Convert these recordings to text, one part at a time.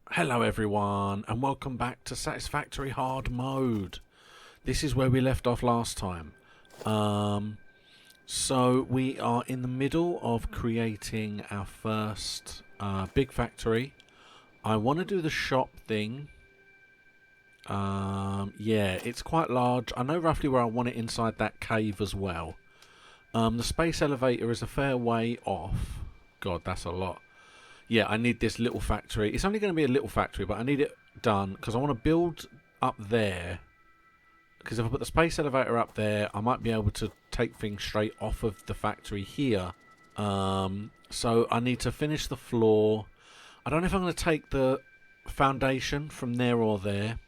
Hello everyone and welcome back to Satisfactory Hard Mode. This is where we left off last time. So we are in the middle of creating our first big factory. I want to do the shop thing. Yeah, it's quite large. I know roughly where I want it inside that cave as well. The space elevator is a fair way off. God, that's a lot. Yeah, I need this little factory. It's only going to be a little factory, but I need it done because I want to build up there. Because if I put the space elevator up there, I might be able to take things straight off of the factory here. So I need to finish the floor. I don't know if I'm going to take the foundation from there or there.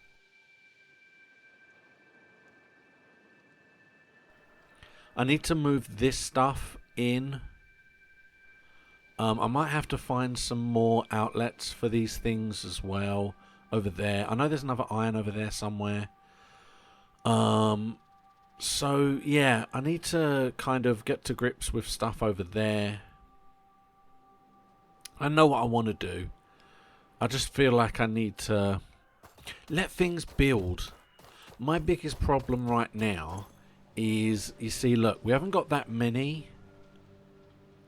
I need to move this stuff in. I might have to find some more outlets for these things as well over there. I know there's another iron over there somewhere. So yeah, I need to kind of get to grips with stuff over there. I know what I want to do. I just feel like I need to let things build. My biggest problem right now is, you see, look, we haven't got that many.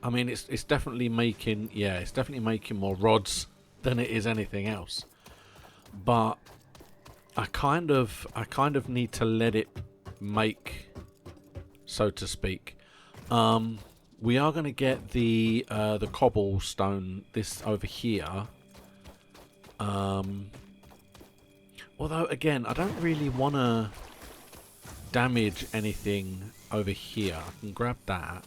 I mean, it's definitely making, yeah, it's definitely making more rods than it is anything else. But I kind of need to let it make, so to speak. We are going to get the cobblestone this over here. Although again, I don't really want to damage anything over here. I can grab that.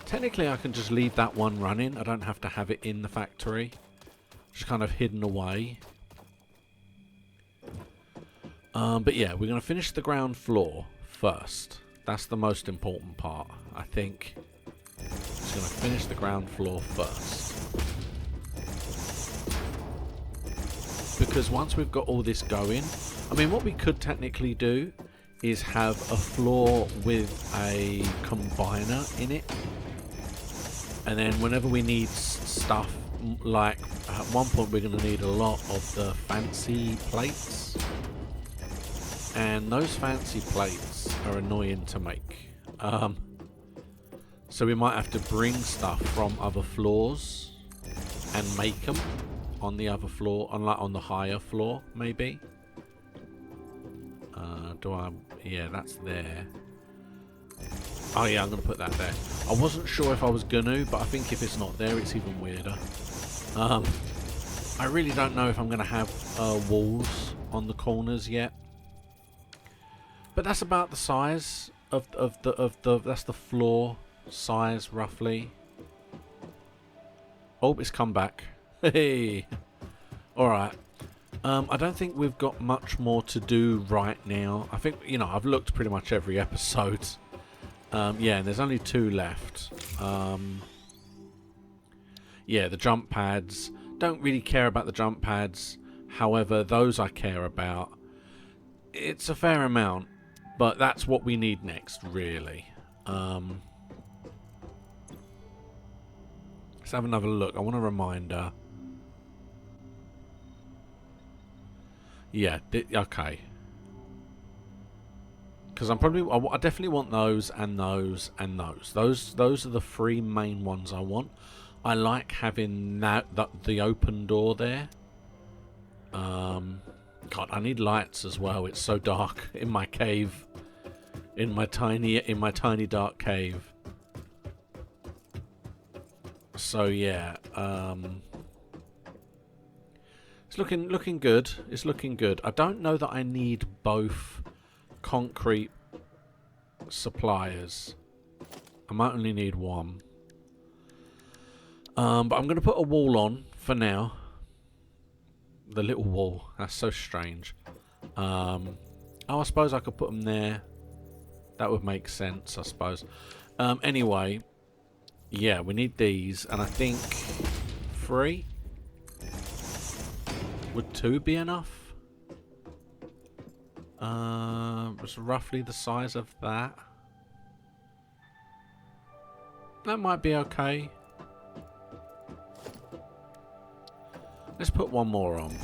Technically, I can just leave that one running. I don't have to have it in the factory. Just kind of hidden away. But yeah, we're going to finish the ground floor first. That's the most important part, I think. Just going to finish the ground floor first. Because once we've got all this going, I mean, what we could technically do is have a floor with a combiner in it. And then whenever we need stuff, like at one point we're going to need a lot of the fancy plates. And those fancy plates are annoying to make. So we might have to bring stuff from other floors and make them on the other floor, on the higher floor, maybe. Yeah, that's there. Oh yeah, I'm going to put that there. I wasn't sure if I was going to, but I think if it's not there, it's even weirder. I really don't know if I'm going to have walls on the corners yet. But that's about the size of the that's the floor size roughly. Oh, it's come back. Hey. All right. I don't think we've got much more to do right now. I think, you know, I've looked pretty much every episode. Yeah, and there's only 2 left. Yeah, the jump pads. Don't really care about the jump pads. However, those I care about. It's a fair amount, but that's what we need next, really. Let's have another look. I want a reminder. Yeah, okay. Because I definitely want those and those and those. Those are the 3 main ones I want. I like having the open door there. God, I need lights as well. It's so dark in my cave, in my tiny dark cave. So yeah, it's looking good. It's looking good. I don't know that I need both concrete suppliers. I might only need one. But I'm going to put a wall on for now. The little wall. That's so strange. Oh, I suppose I could put them there. That would make sense, I suppose. Anyway, yeah, we need these, and I think 3. Would 2 be enough? It's roughly the size of that. That might be okay. Let's put one more on.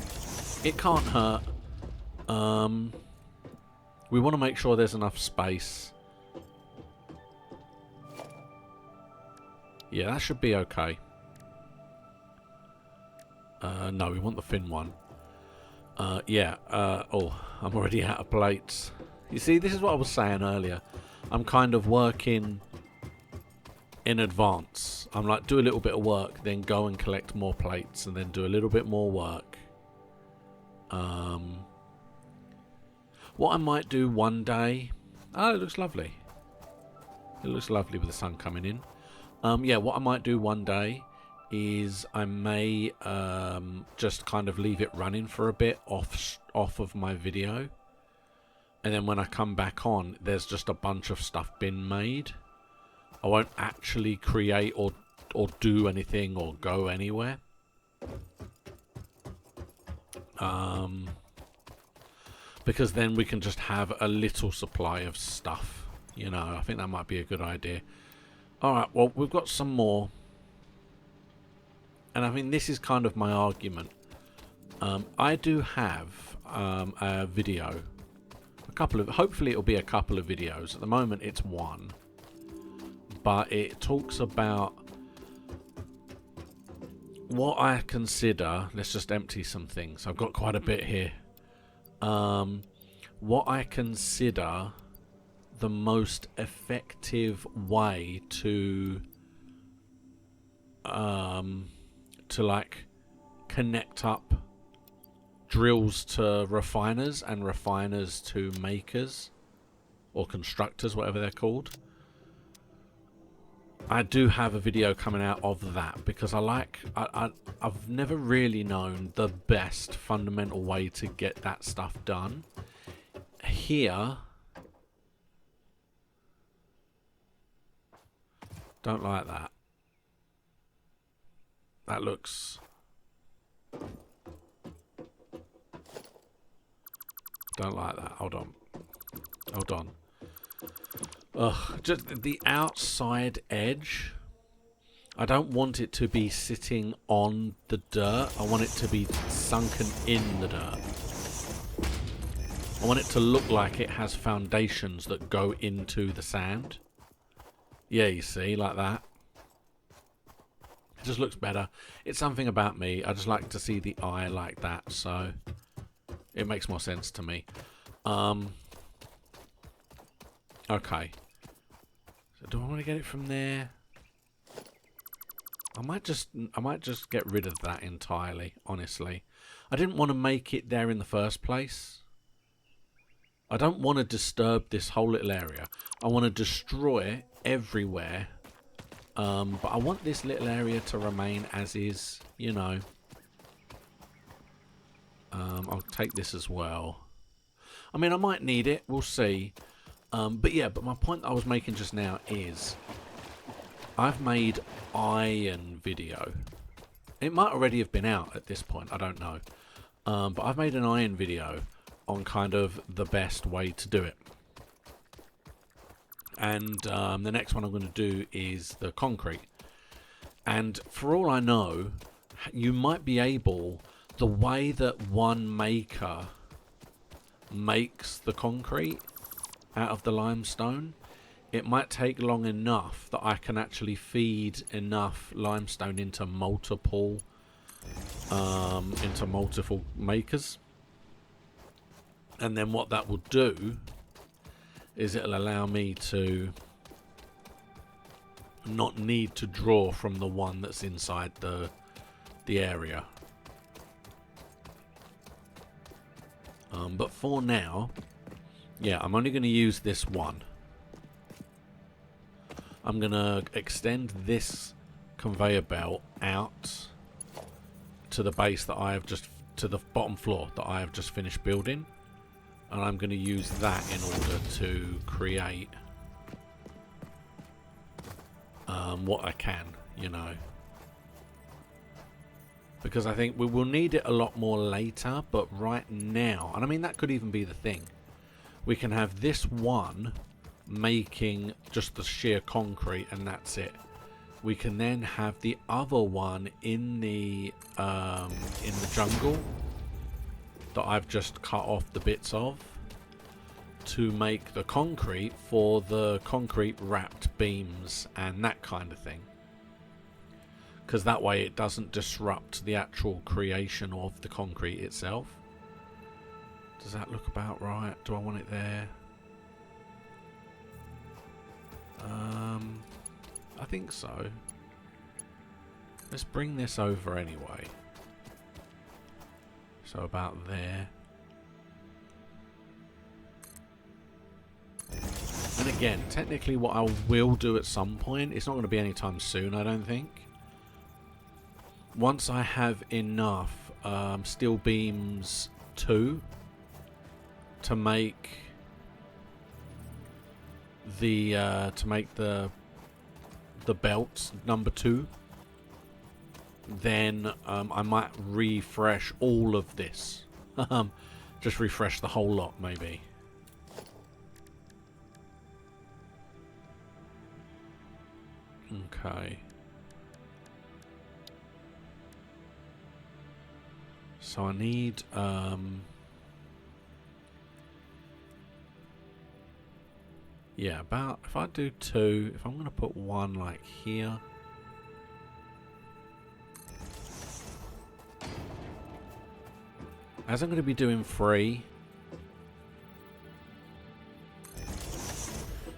It can't hurt. We want to make sure there's enough space. Yeah, that should be okay. No, we want the thin one. Yeah. Oh, I'm already out of plates. You see, this is what I was saying earlier. I'm kind of working in advance. I'm like, do a little bit of work, then go and collect more plates, and then do a little bit more work. What I might do one day... Oh, it looks lovely. It looks lovely with the sun coming in. Yeah, what I might do one day is I may just kind of leave it running for a bit off of my video. And then when I come back on, there's just a bunch of stuff been made. I won't actually create or do anything or go anywhere. Because then we can just have a little supply of stuff. You know, I think that might be a good idea. Alright, well, we've got some more. And I mean, this is kind of my argument. I do have a video. Hopefully it'll be a couple of videos. At the moment it's one. But it talks about what I consider... Let's just empty some things. I've got quite a bit here. What I consider the most effective way to like connect up drills to refiners and refiners to makers or constructors, whatever they're called. I do have a video coming out of that because I've never really known the best fundamental way to get that stuff done. Here, don't like that. That looks... Don't like that. Hold on. Hold on. Ugh, just the outside edge. I don't want it to be sitting on the dirt. I want it to be sunken in the dirt. I want it to look like it has foundations that go into the sand. Yeah, you see, like that. It just looks better. It's something about me. I just like to see the eye like that, so it makes more sense to me. Okay. So do I want to get it from there? I might just get rid of that entirely, honestly. I didn't want to make it there in the first place. I don't want to disturb this whole little area. I want to destroy everywhere. But I want this little area to remain as is, you know. I'll take this as well. I mean, I might need it. We'll see. But yeah, but my point I was making just now is I've made iron video. It might already have been out at this point. I don't know. But I've made an iron video on kind of the best way to do it. And the next one I'm going to do is the concrete. And for all I know, you might be able... The way that one maker makes the concrete out of the limestone, it might take long enough that I can actually feed enough limestone into multiple makers. And then what that will do is it'll allow me to not need to draw from the one that's inside the area. But for now, yeah, I'm only going to use this one. I'm going to extend this conveyor belt out to the base that I have just, to the bottom floor that I have just finished building. And I'm going to use that in order to create what I can, you know. Because I think we will need it a lot more later, but right now, and I mean that could even be the thing. We can have this one making just the sheer concrete and that's it. we can then have the other one in the jungle that I've just cut off the bits of to make the concrete for the concrete wrapped beams and that kind of thing. Because that way it doesn't disrupt the actual creation of the concrete itself. Does that look about right? Do I want it there? I think so. Let's bring this over anyway. So about there. And again, technically what I will do at some point, it's not going to be anytime soon, I don't think. Once I have enough steel beams 2 to make the belt number 2, then I might refresh all of this. Just refresh the whole lot, maybe. Okay. So I need yeah, about, if I do 2, if I'm going to put 1 like here. As I'm going to be doing 3,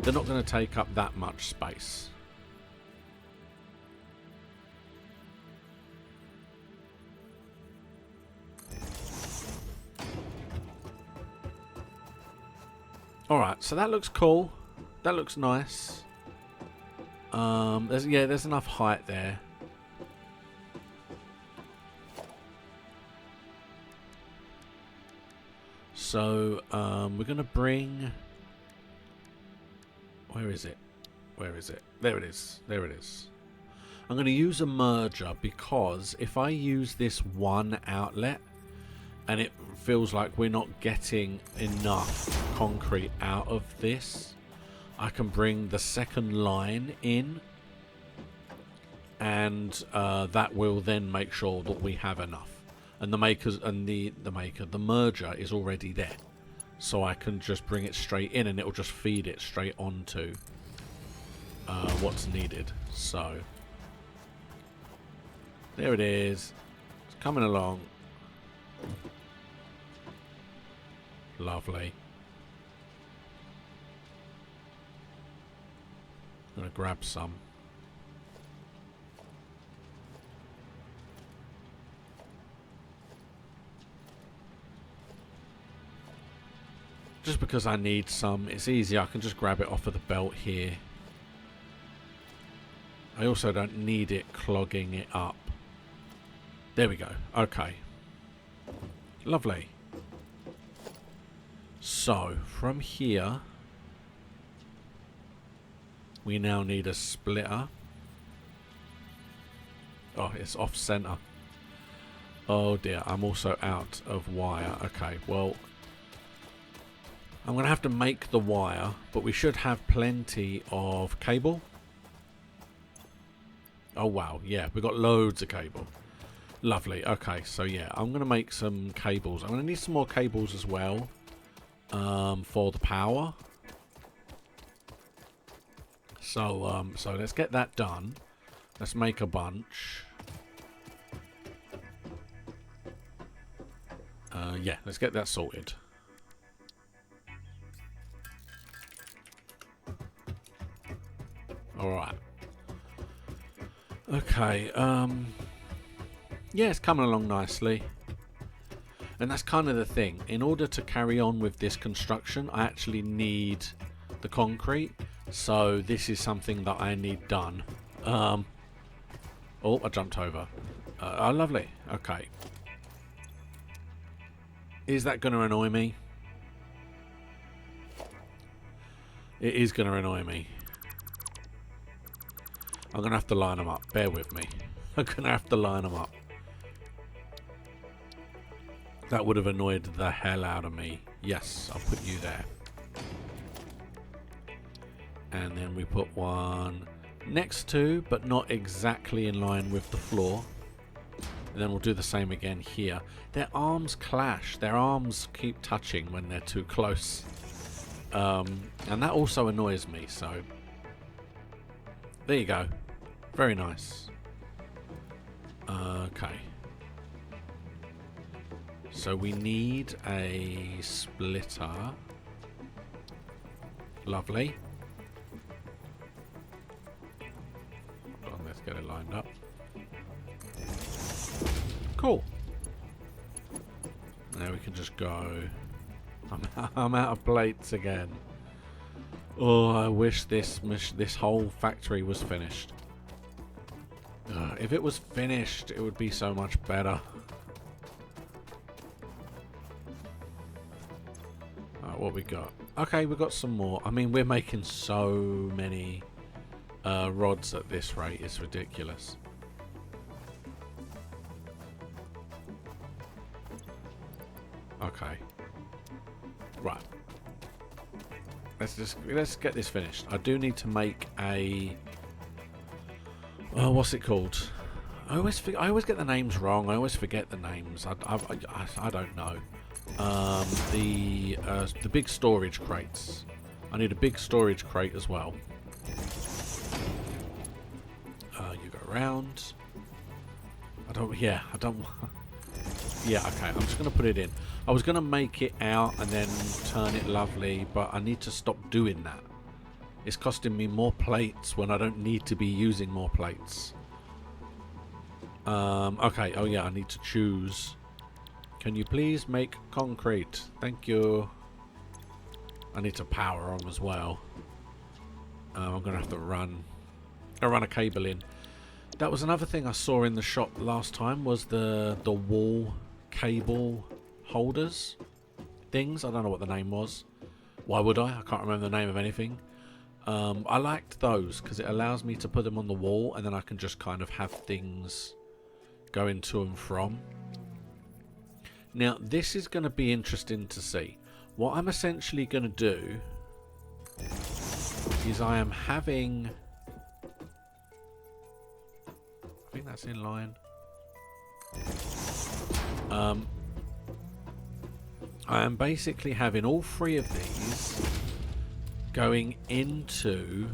they're not going to take up that much space. Alright, so that looks cool. That looks nice. There's enough height there. So, we're going to bring... Where is it? Where is it? There it is. There it is. I'm going to use a merger because if I use this one outlet and it feels like we're not getting enough concrete out of this, I can bring the second line in and that will then make sure that we have enough. And the merger is already there, so I can just bring it straight in and it will just feed it straight onto what's needed. So there it is. It's coming along. Lovely. I'm gonna grab some. Just because I need some, it's easy. I can just grab it off of the belt here. I also don't need it clogging it up. There we go. Okay. Lovely. So, from here, we now need a splitter. Oh, it's off center. Oh dear, I'm also out of wire. Okay, well, I'm going to have to make the wire, but we should have plenty of cable. Oh wow, yeah, we've got loads of cable. Lovely. Okay, so yeah, I'm going to make some cables. I'm going to need some more cables as well for the power. So let's get that done. Let's make a bunch. Yeah, let's get that sorted. Alright. Okay, yeah, it's coming along nicely. And that's kind of the thing. In order to carry on with this construction, I actually need the concrete. So this is something that I need done. Oh, I jumped over. Oh, lovely. Okay. Is that going to annoy me? It is going to annoy me. I'm going to have to line them up. Bear with me. I'm going to have to line them up. That would have annoyed the hell out of me. Yes, I'll put you there. And then we put one next to, but not exactly in line with the floor. And then we'll do the same again here. Their arms clash. Their arms keep touching when they're too close. And that also annoys me, so... There you go. Very nice. Okay. So we need a splitter. Lovely. Hold on, let's get it lined up. Cool. Now we can just go. I'm out of plates again. Oh, I wish this whole factory was finished. If it was finished, it would be so much better. What we got? Okay, we got some more. I mean, we're making so many rods at this rate. It's ridiculous. Okay. Right. Let's get this finished. I do need to make a... Oh, what's it called? I always get the names wrong. I always forget the names. I don't know. The big storage crates. I need a big storage crate as well. You go around. Yeah, okay, I'm just going to put it in. I was going to make it out and then turn it lovely, but I need to stop doing that. It's costing me more plates when I don't need to be using more plates. Okay, oh yeah, I need to choose. Can you please make concrete? Thank you. I need to power on as well. I'm going to have to run a cable in. That was another thing I saw in the shop last time, was the wall cable holders things. I don't know what the name was. Why would I? I can't remember the name of anything. I liked those because it allows me to put them on the wall and then I can just kind of have things going to and from. Now this is going to be interesting to see. What I'm essentially going to do is I am having... I think that's in line. I am basically having all three of these going into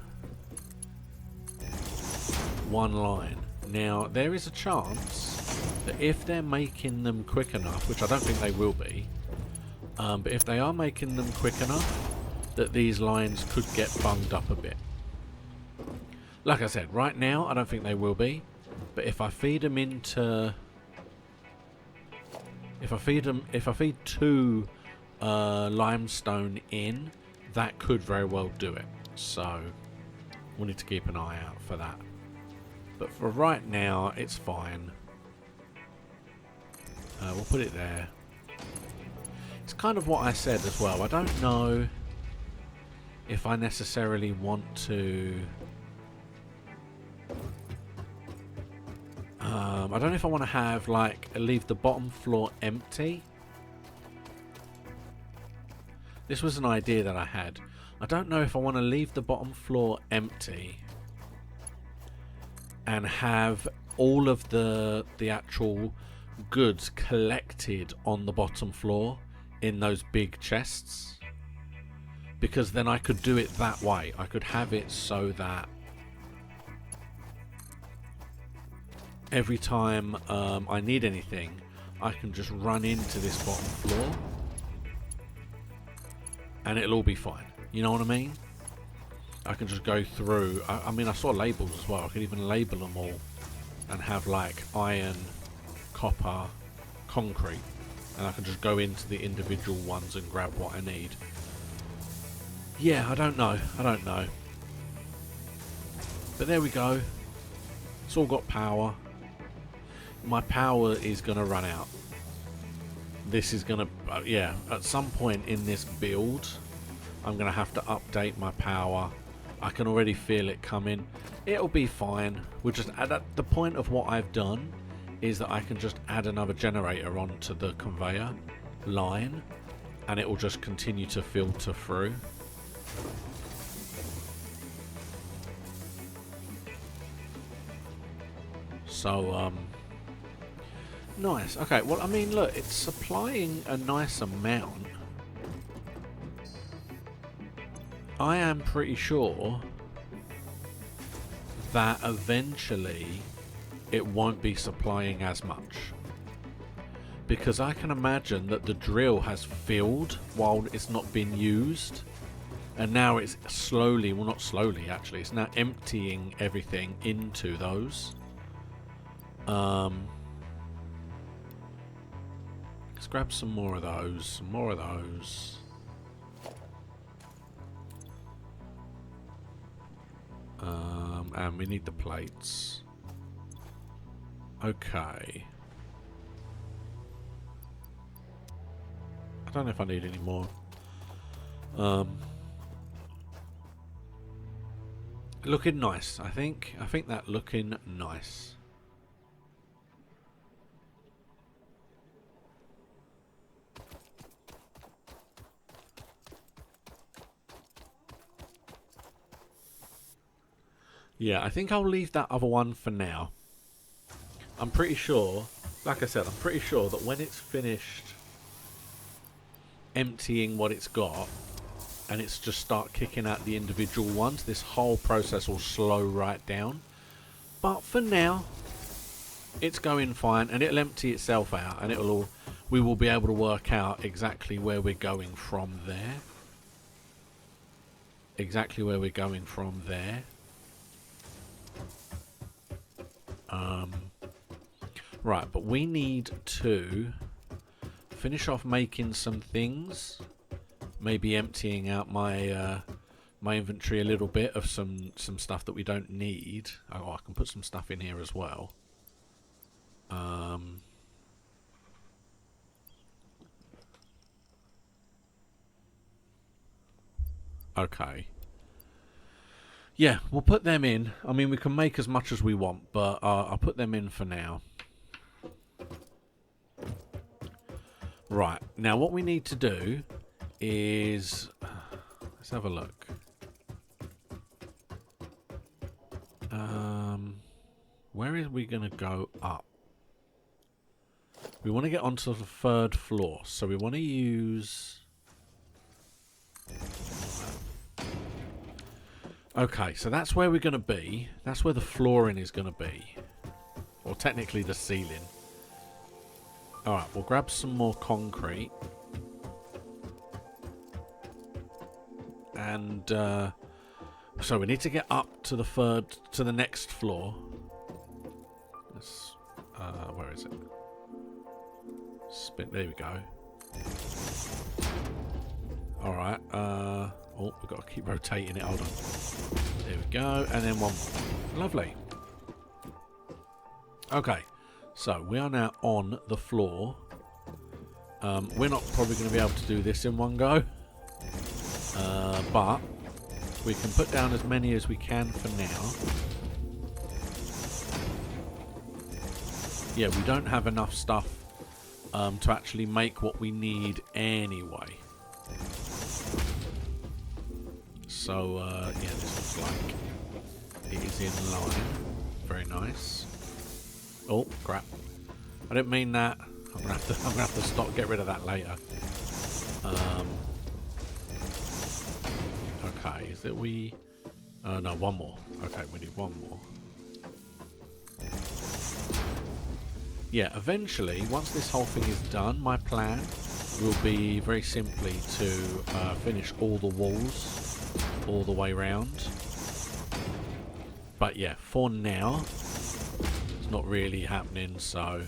one line. Now there is a chance that if they're making them quick enough, which I don't think they will be, but if they are making them quick enough, that these lines could get bunged up a bit. Like I said, right now I don't think they will be, but if I feed them into... If I feed two limestone in, that could very well do it. So we'll need to keep an eye out for that. But for right now, it's fine. We'll put it there. It's kind of what I said as well. I don't know if I necessarily want to... I don't know if I want to have, like, leave the bottom floor empty. This was an idea that I had. I don't know if I want to leave the bottom floor empty and have all of the actual goods collected on the bottom floor in those big chests. Because then I could do it that way. I could have it so that every time I need anything, I can just run into this bottom floor and it'll all be fine. You know what I mean? I can just go through. I mean, I saw labels as well. I could even label them all and have like iron, copper, concrete, and I can just go into the individual ones and grab what I need. Yeah, I don't know. But there we go. It's all got power. My power is going to run out. This is going to... yeah, at some point in this build, I'm going to have to update my power. I can already feel it coming. It'll be fine. We'll just add... At the point of what I've done is that I can just add another generator onto the conveyor line, and it will just continue to filter through. So, nice. Okay, well, I mean, look, it's supplying a nice amount. I am pretty sure that eventually it won't be supplying as much. Because I can imagine that the drill has filled while it's not been used. And now it's slowly, well not slowly actually, it's now emptying everything into those. Let's grab some more of those, some more of those. And we need the plates. Okay. I don't know if I need any more. Looking nice, I think. I think that looking nice. Yeah, I think I'll leave that other one for now. I'm pretty sure, like I said, I'm pretty sure that when it's finished emptying what it's got, and it's just start kicking out the individual ones, this whole process will slow right down. But for now, it's going fine, and it'll empty itself out, and we will be able to work out exactly where we're going from there. Exactly where we're going from there. Right, but we need to finish off making some things. Maybe emptying out my my inventory a little bit of some stuff that we don't need. Oh, I can put some stuff in here as well. Okay. Yeah, we'll put them in. I mean, we can make as much as we want, but I'll put them in for now. Right, now what we need to do is... let's have a look. Where are we going to go up? We want to get onto the 3rd floor, so we want to use... Okay, so that's where we're going to be. That's where the flooring is going to be. Or technically the ceiling. Alright, we'll grab some more concrete. And, so we need to get up to the next floor. Let's, where is it? Spin, there we go. Alright, oh, we've got to keep rotating it, hold on. There we go, and then one more. Lovely. Okay, so we are now on the floor. We're not probably going to be able to do this in one go. But we can put down as many as we can for now. Yeah, we don't have enough stuff to actually make what we need anyway. So, yeah, this looks like it is in line. Very nice. Oh, crap. I didn't mean that. I'm gonna have to stop, get rid of that later. Okay, is it we... no, one more. Okay, we need one more. Yeah, eventually, once this whole thing is done, my plan will be very simply to finish all the walls all the way round. But yeah, for now, it's not really happening, so...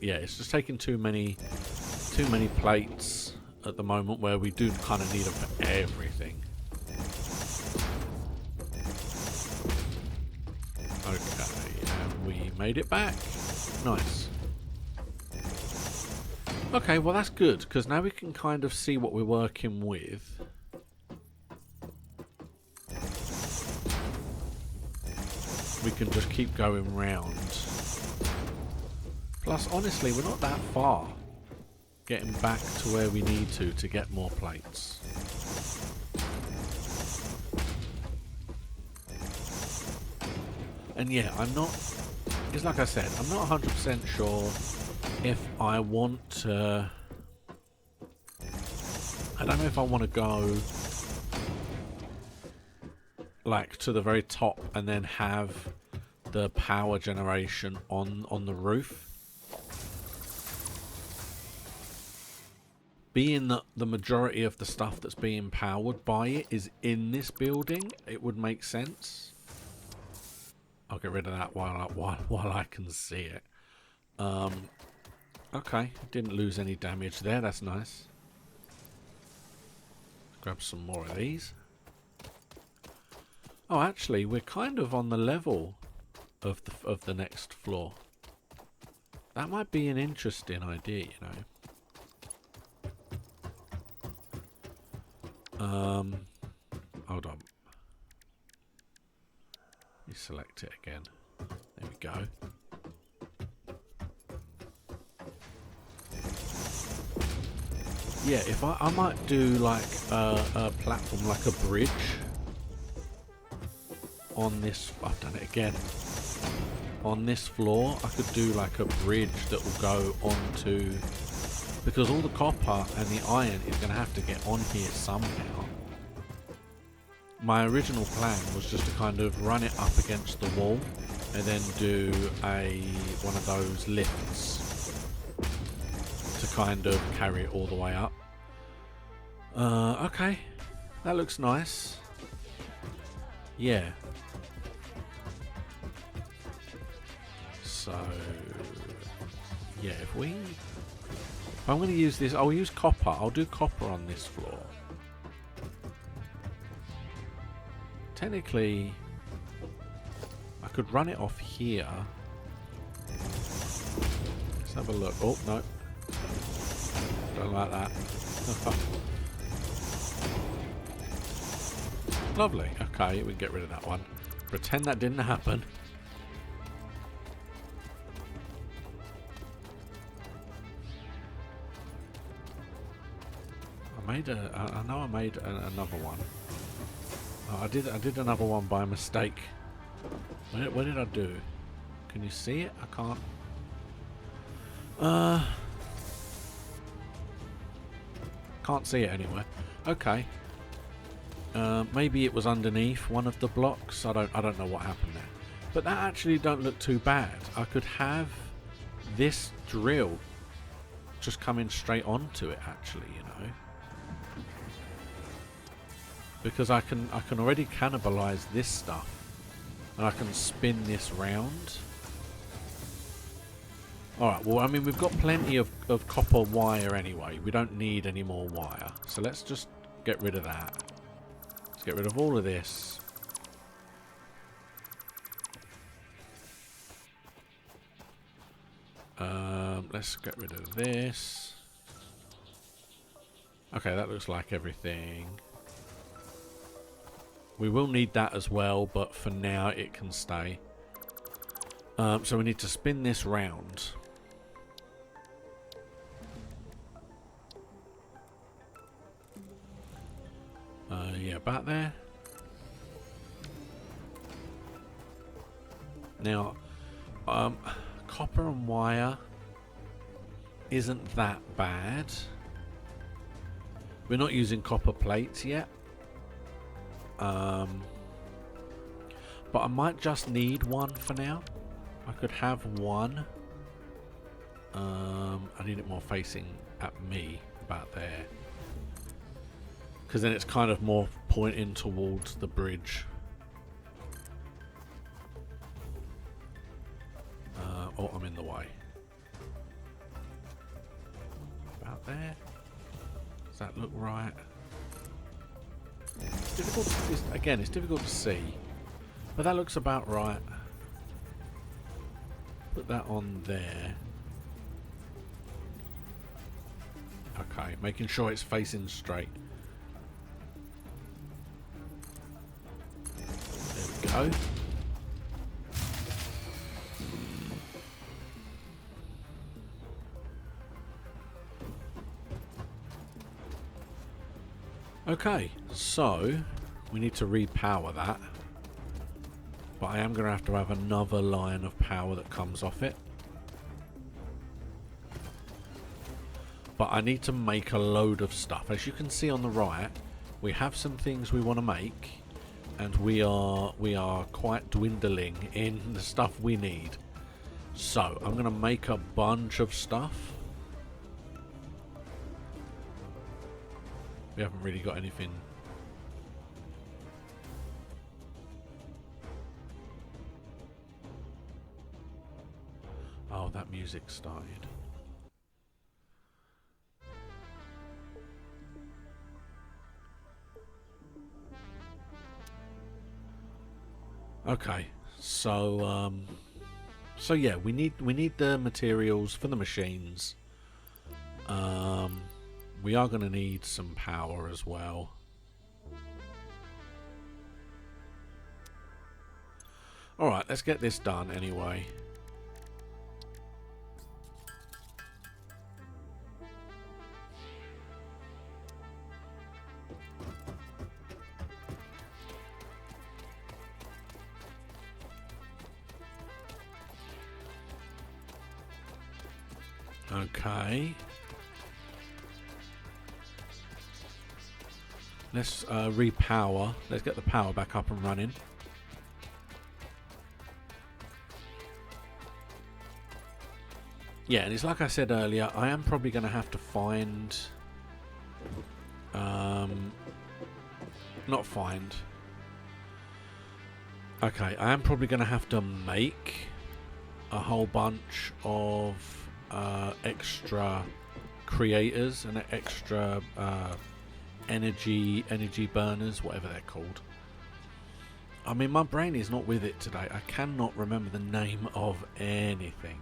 yeah, it's just taking too many plates at the moment where we do kind of need them for everything. Okay, and we made it back. Nice. Okay, well that's good, because now we can kind of see what we're working with. We can just keep going round. Plus, honestly, we're not that far getting back to where we need to get more plates. And yeah, I'm not... It's like I said, I'm not 100% sure if I want to... I don't know if I want to go like to the very top and then have the power generation on the roof. Being that the majority of the stuff that's being powered by it is in this building, it would make sense. I'll get rid of that while I can see it. Okay, didn't lose any damage there. That's nice. Grab some more of these. Oh, actually, we're kind of on the level of the next floor. That might be an interesting idea, you know. Hold on. Let me select it again. There we go. Yeah, if I might do like a platform, like a bridge on this. I've done it again. On this floor, I could do like a bridge that will go onto, because all the copper and the iron is going to have to get on here somehow. My original plan was just to kind of run it up against the wall and then do one of those lifts to kind of carry it all the way up. Okay, that looks nice. Yeah. So, yeah, if I'm going to use this, I'll use copper. I'll do copper on this floor. Technically, I could run it off here. Let's have a look. Oh, no. Don't like that. Lovely. Okay, we can get rid of that one. Pretend that didn't happen. I know I made another one. Oh, I did another one by mistake. What did I do? Can you see it? I can't. Can't see it anywhere. Okay. Maybe it was underneath one of the blocks. I don't know what happened there. But that actually don't look too bad. I could have this drill just coming straight onto it, actually, you know. Because I can already cannibalize this stuff, and I can spin this round. Alright, well, I mean, we've got plenty of copper wire anyway. We don't need any more wire. So let's just get rid of that. Let's get rid of all of this. Let's get rid of this. Okay, that looks like everything. We will need that as well, but for now it can stay. So we need to spin this round. Yeah, about there. Now, copper and wire isn't that bad. We're not using copper plates yet. But I might just need one for now. I could have one. I need it more facing at me, about there. Because then it's kind of more pointing towards the bridge. Oh, I'm in the way. About there. Does that look right? It's difficult to, again, it's difficult to see. But that looks about right. Put that on there. Okay, making sure it's facing straight. There we go. Okay, so we need to repower that. But I am going to have another line of power that comes off it. But I need to make a load of stuff. As you can see on the right, we have some things we want to make, and we are quite dwindling in the stuff we need. So I'm going to make a bunch of stuff. We haven't really got anything. Oh, that music started. Okay, so yeah, we need the materials for the machines. We are going to need some power as well. All right, let's get this done anyway. Okay. Let's repower. Let's get the power back up and running. Yeah, and it's like I said earlier, I am probably going to have to find... not find. Okay, I am probably going to have to make a whole bunch of extra creators and extra energy burners, whatever they're called. I mean, my brain is not with it today. I cannot remember the name of anything.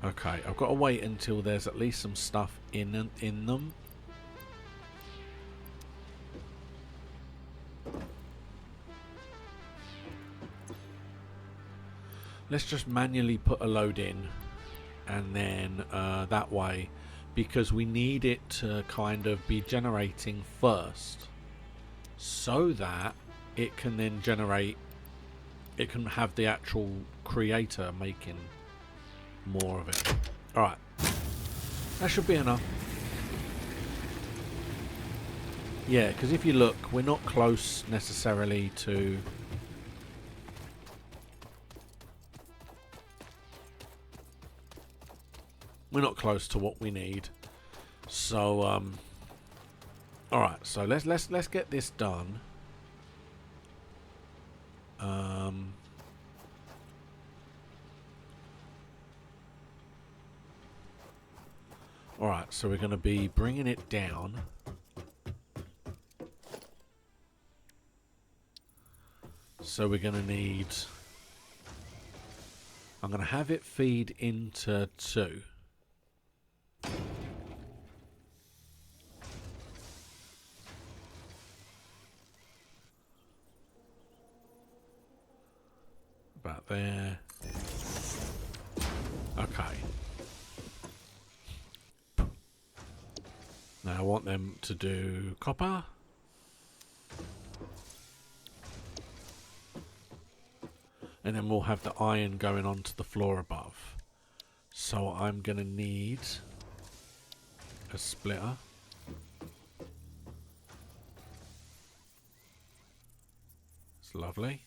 Okay, I've got to wait until there's at least some stuff in them. Let's just manually put a load in, and then that way, because we need it to kind of be generating first, so that it can then generate, it can have the actual creator making more of it. Alright, that should be enough. Yeah, because if you look, we're not close necessarily to... We're not close to what we need. So, alright, so let's get this done. Alright, so we're going to be bringing it down. So we're going to need... I'm going to have it feed into 2. About there. Okay. Now I want them to do copper. And then we'll have the iron going onto the floor above. So I'm going to need a splitter. It's lovely.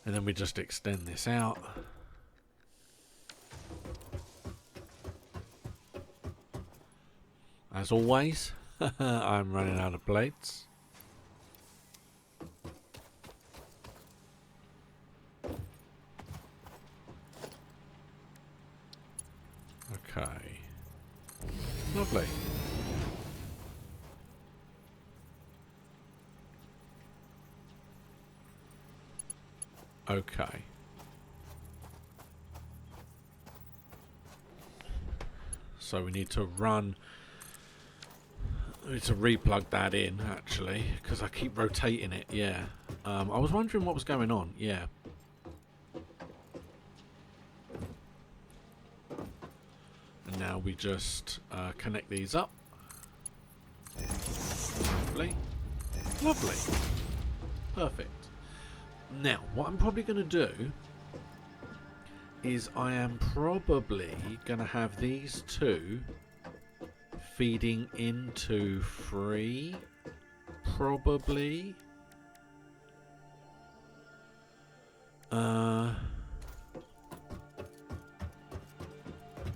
And then we just extend this out. As always, I'm running out of plates. Okay. Lovely. Okay. So we need to run... I need to replug that in, actually, because I keep rotating it, yeah. I was wondering what was going on, yeah. now we just connect these up. Lovely. Lovely. Perfect. Now, what I'm probably going to do is I am probably going to have these two feeding into 3. Probably.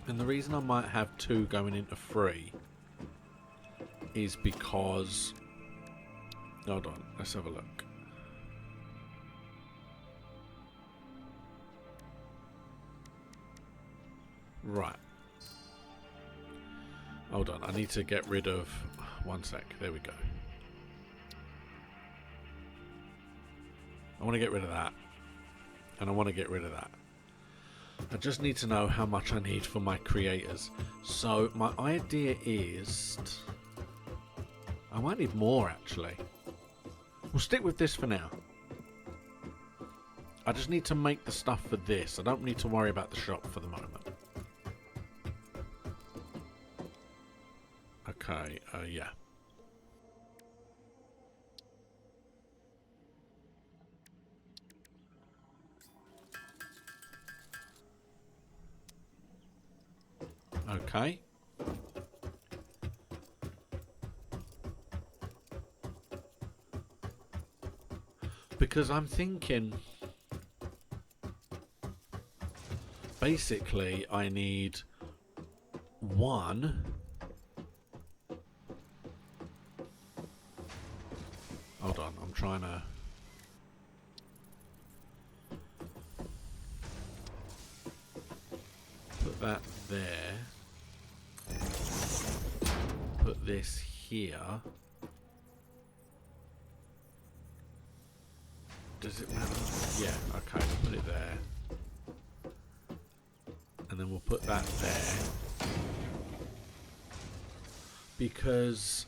And the reason I might have 2 going into 3 is because... Hold on, let's have a look. Right. Hold on, I need to get rid of... One sec, there we go. I want to get rid of that. And I want to get rid of that. I just need to know how much I need for my creators. So my idea is... I might need more actually. We'll stick with this for now. I just need to make the stuff for this. I don't need to worry about the shop for the moment. Okay, yeah. Okay. Because I'm thinking... Basically, I need 1... Hold on, I'm trying to... Put that there. Put this here. Does it matter? Yeah, okay, we'll put it there. And then we'll put that there. Because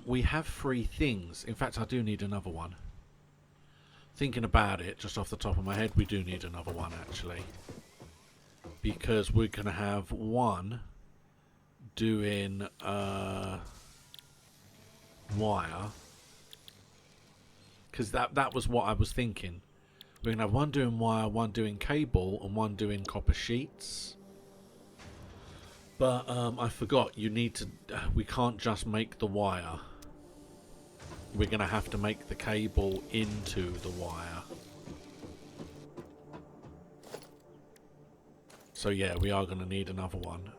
we have 3 things. In fact, I do need another one. Thinking about it, just off the top of my head, we do need another one actually. Because we're going to have 1 doing wire. Because that was what I was thinking. We're going to have 1 doing wire, 1 doing cable, and 1 doing copper sheets. But I forgot, you need to... we can't just make the wire. We're going to have to make the cable into the wire. So yeah, we are going to need another one.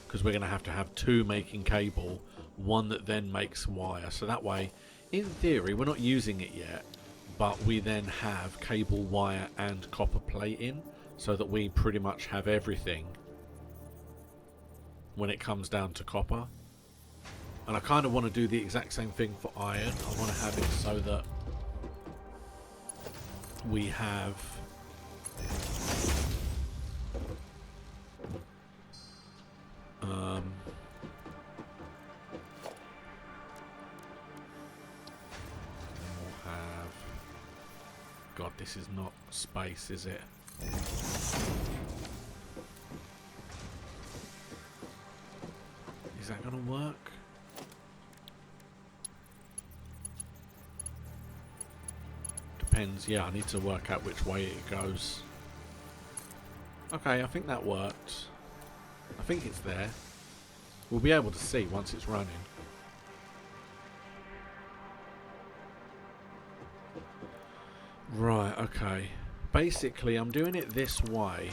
Because we're going to have 2 making cable, 1 that then makes wire. So that way, in theory, we're not using it yet, but we then have cable, wire and copper plating. So that we pretty much have everything when it comes down to copper. And I kind of want to do the exact same thing for iron. I want to have it so that we have we'll have... God, this is not space, is it? Is that gonna work? Depends, yeah, I need to work out which way it goes. Okay, I think that worked. I think it's there. We'll be able to see once it's running. Right, okay. Basically, I'm doing it this way.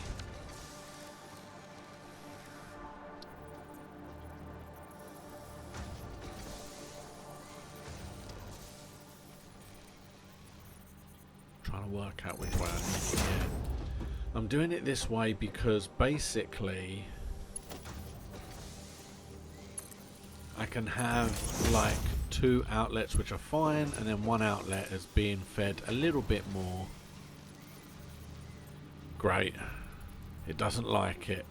Trying to work out which way I need to get. I'm doing it this way because basically I can have like 2 outlets which are fine and then 1 outlet is being fed a little bit more. Great. It doesn't like it.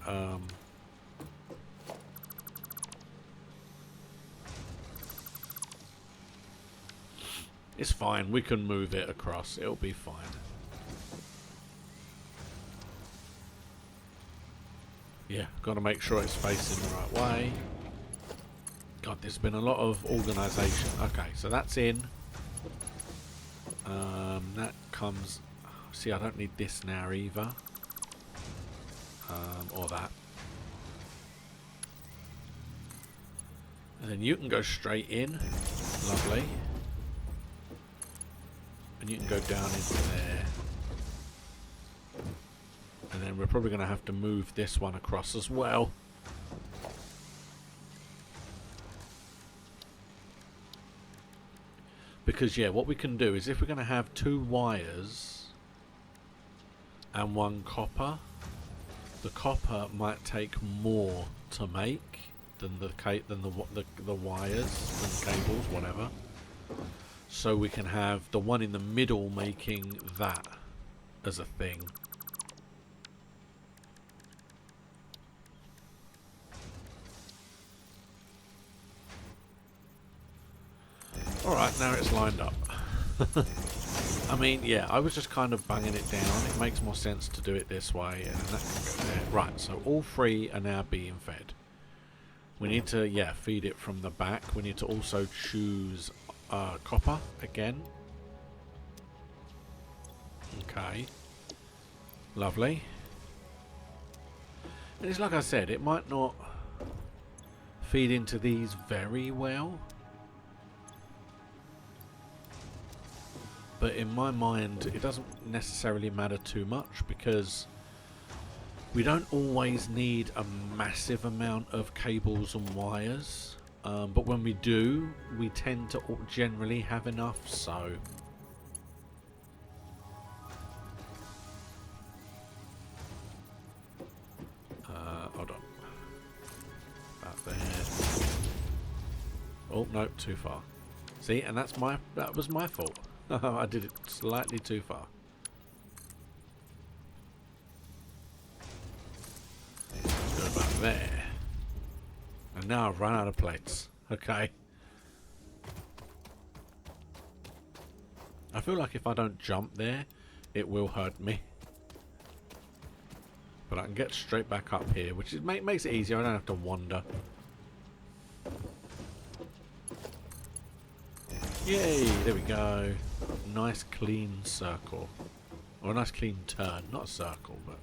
It's fine. We can move it across. It'll be fine. Yeah, got to make sure it's facing the right way. God, there's been a lot of organisation. Okay, so that's in. That comes... See, I don't need this now either. Or that. And then you can go straight in. Lovely. And you can go down into there. And then we're probably going to have to move this one across as well. Because, yeah, what we can do is if we're going to have 2 wires and 1 copper, the copper might take more to make than the wires, than the cables, whatever. So we can have the one in the middle making that as a thing. Alright, now it's lined up. I mean, yeah, I was just kind of banging it down. It makes more sense to do it this way, and that can go there. Right, so all 3 are now being fed. We need to, yeah, feed it from the back. We need to also choose copper again. Okay. Lovely. And it's like I said, it might not feed into these very well. But in my mind, it doesn't necessarily matter too much because we don't always need a massive amount of cables and wires. But when we do, we tend to generally have enough, so... hold on. About there. Oh, no, too far. See, and that was my fault. I did it slightly too far. Let's go about there. And now I've run out of plates. Okay. I feel like if I don't jump there, it will hurt me. But I can get straight back up here, which makes it easier. I don't have to wander. Yay! There we go. Nice clean circle. Or a nice clean turn. Not a circle, but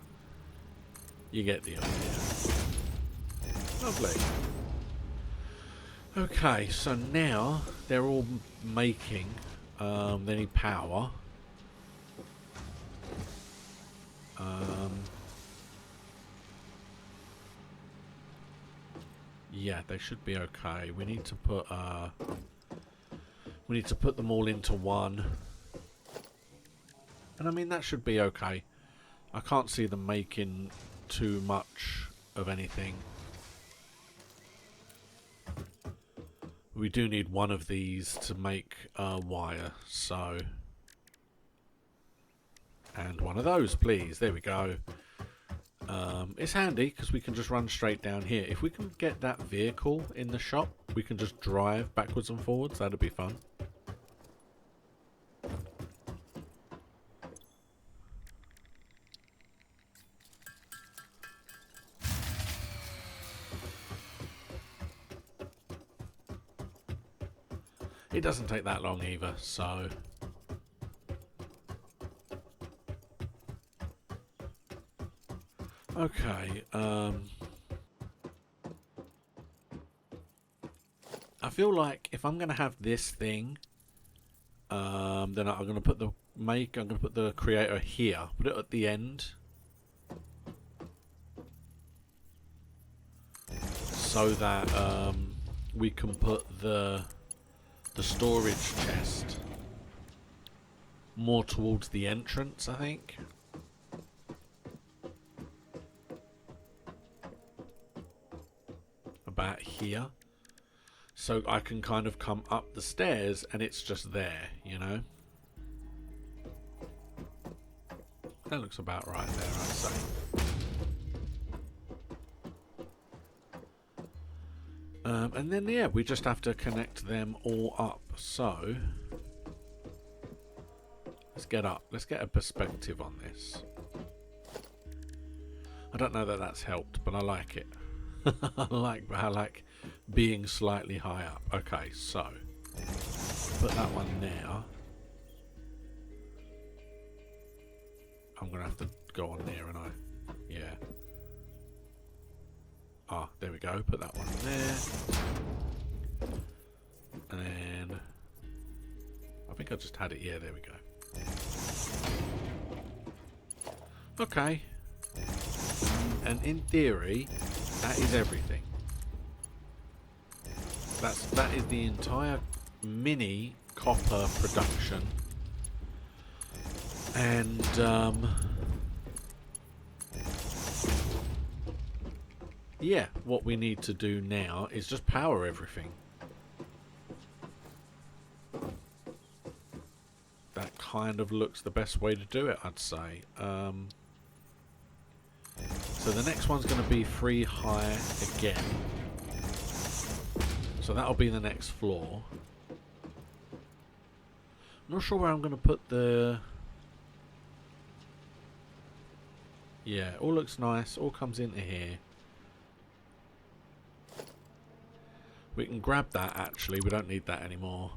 you get the idea. Lovely. Okay, so now they're all making. They need power. Yeah, they should be okay. We need to put them all into one. And I mean, that should be okay. I can't see them making too much of anything. We do need one of these to make wire, so... And one of those, please. There we go. It's handy because we can just run straight down here. If we can get that vehicle in the shop, we can just drive backwards and forwards. That'd be fun. It doesn't take that long either, so... Okay, I feel like if I'm going to have this thing, then I'm going to put the creator here, put it at the end. So that we can put the storage chest more towards the entrance, I think. About here. So I can kind of come up the stairs and it's just there, you know? That looks about right there, I'd say. And then, yeah, we just have to connect them all up. So, let's get up. Let's get a perspective on this. I don't know that that's helped, but I like it. I like being slightly high up. Okay, so put that one there. I'm gonna have to go on there, and yeah. Ah, there we go. Put that one there, and then I think I just had it. Yeah, there we go. Okay. And in theory, that is everything. That is the entire mini copper production. And yeah, what we need to do now is just power everything. That kind of looks the best way to do it, I'd say. So the next one's going to be free high again. So that'll be the next floor. Not sure where I'm going to put the... Yeah, all looks nice. All comes into here. We can grab that, actually. We don't need that anymore.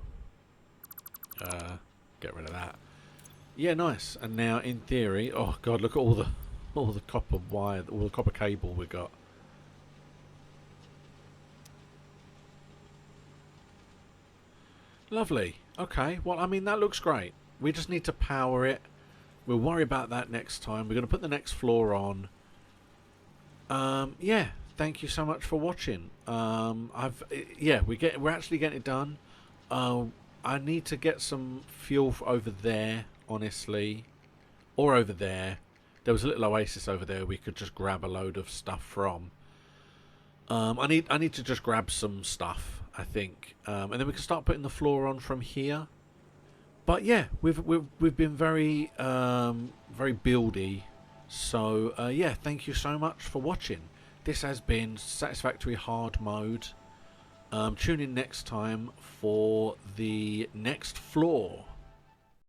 Get rid of that. Yeah, nice. And now, in theory... Oh, God, look at all the copper wire, all the copper cable we got. Lovely. Okay, well, I mean, that looks great. We just need to power it. We'll worry about that next time. We're going to put the next floor on. Yeah, thank you so much for watching. We're actually getting it done. I need to get some fuel over there, honestly, or over there. There was a little oasis over there we could just grab a load of stuff from. I need to just grab some stuff, I think, and then we can start putting the floor on from here. But yeah, we've been very very buildy. So yeah, thank you so much for watching. This has been Satisfactory Hard Mode. Tune in next time for the next floor.